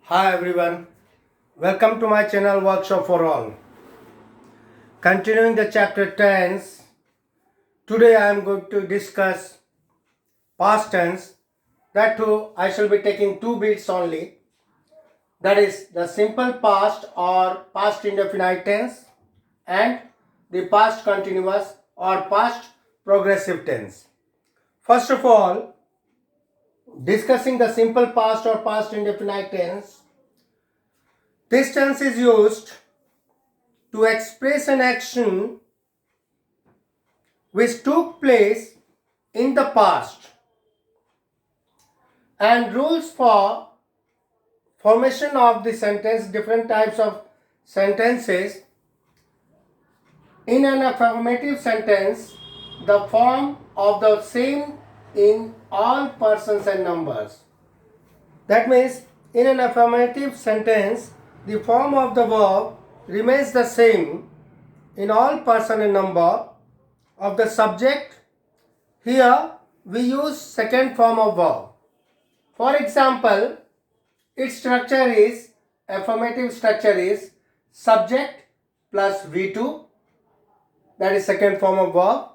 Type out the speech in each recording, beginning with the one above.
Hi everyone, welcome to my channel Workshop for All. Continuing the chapter tense, today I am going to discuss past tense. That too, I shall be taking two bits only. That is the simple past or past indefinite tense and the past continuous or past progressive tense. First of all, discussing the simple past or past indefinite tense, this tense is used to express an action which took place in the past, and rules for formation of the sentence, different types of sentences. In an affirmative sentence, the form of the same in all persons and numbers. That means in an affirmative sentence, the form of the verb remains the same in all person and number of the subject. Here we use second form of verb. For example, its structure is, affirmative structure is subject plus V2, that is second form of verb,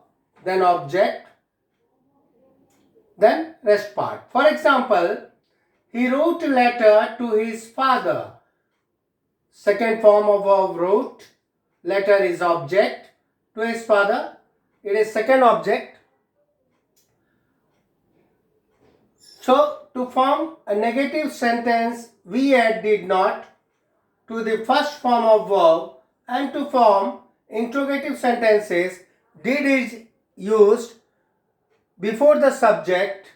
then object, then rest part. For example, he wrote a letter to his father. Second form of verb wrote, letter is object, to his father, it is second object. So, to form a negative sentence, we add did not to the first form of verb, and to form interrogative sentences, did is used before the subject.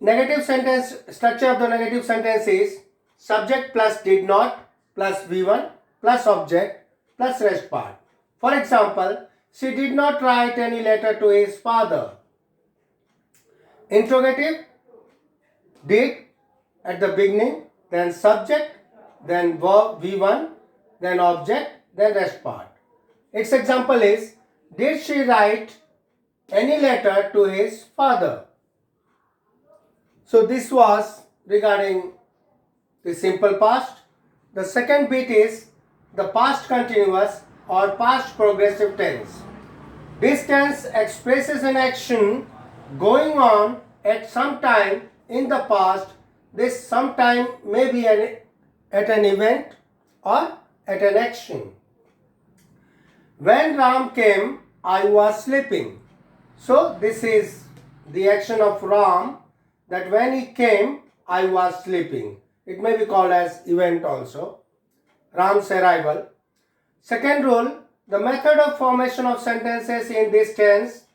Negative sentence, structure of the negative sentence is subject plus did not plus V1 plus object plus rest part. For example, she did not write any letter to his father. Interrogative, did at the beginning, then subject, then verb V1, then object, then rest part. Its example is, did she write any letter to his father? So this was regarding the simple past. The second bit is the past continuous or past progressive tense. This tense expresses an action going on at some time in the past. This sometime may be at an event or at an action. When Ram came, I was sleeping. So this is the action of Ram, that when he came, I was sleeping. It may be called as event also. Ram's arrival. Second rule, the method of formation of sentences in this tense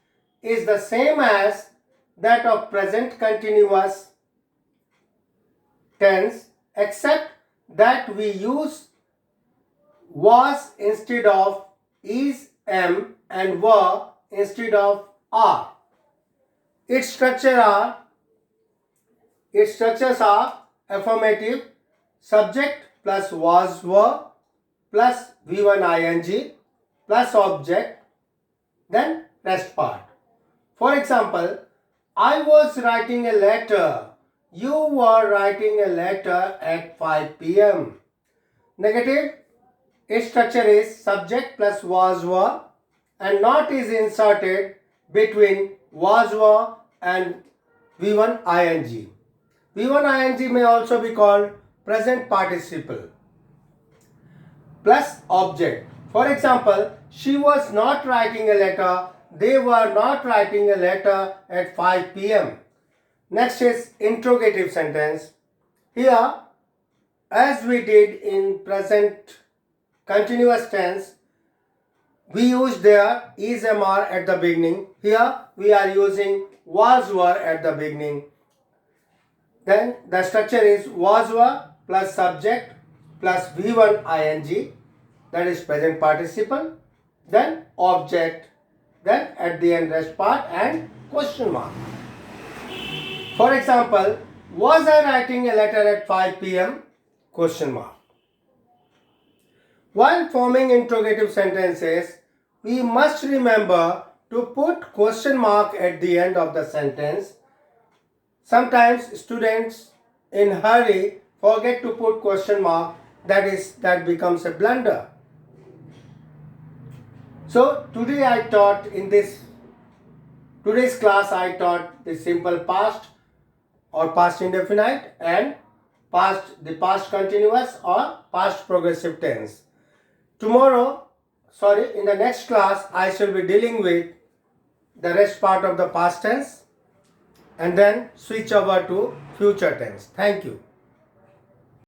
is the same as that of present continuous tense, except that we use was instead of is, am, and were instead of are. Its structures are affirmative, subject plus was, were plus V1 ing plus object, then rest part. For example, I was writing a letter. You were writing a letter at 5 p.m. Negative, its structure is subject plus was, were, and not is inserted between was, were and V1 ing. V1 ing may also be called present participle plus object. For example, she was not writing a letter, they were not writing a letter at 5 p.m. Next is interrogative sentence. Here, as we did in present continuous tense, we used there is, am, are at the beginning. Here we are using was, were at the beginning. Then the structure is was, were plus subject plus V1 ing, that is present participle, then object, then at the end rest part and question mark. For example, was I writing a letter at 5 p.m? Question mark. While forming interrogative sentences, we must remember to put question mark at the end of the sentence. Sometimes students in hurry forget to put question mark, that becomes a blunder. So today's class I taught the simple past or past indefinite and the past continuous or past progressive tense. In the next class I shall be dealing with the rest part of the past tense and then switch over to future tense. Thank you.